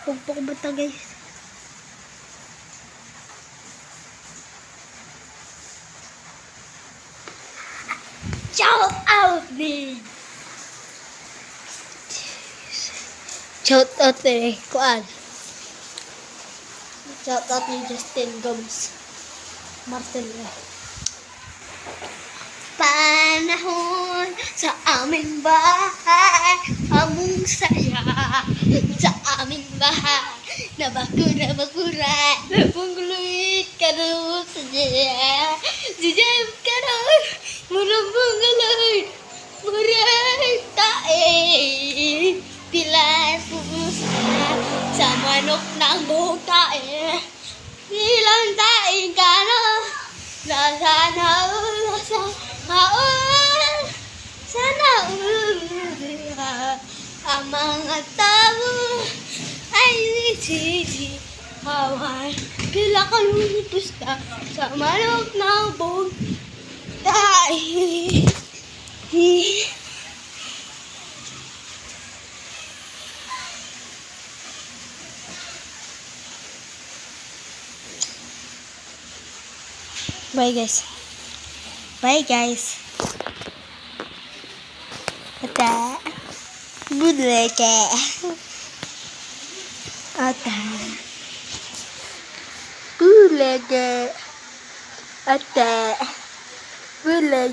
Pugpok ba ito, guys? Shout out din! Shout out din. Kuan. Shout out ni Justin Gomes Martin. Panahon sa aming bahay, among saya sa aming bahay. Nabakura, napungluit ka rin sa diya. Si Jeff ka rin, murang pungluit, murang tae. Pilay pusa sa manok ng buhok tae. Ilang tae ka na, sana ang mga tao ay hawan. Pila ka lumipos ka sa manok ng buhok tae. Bye guys. Bye guys. Ata. Budleke. Ata. Budleke. Ata. Budleke.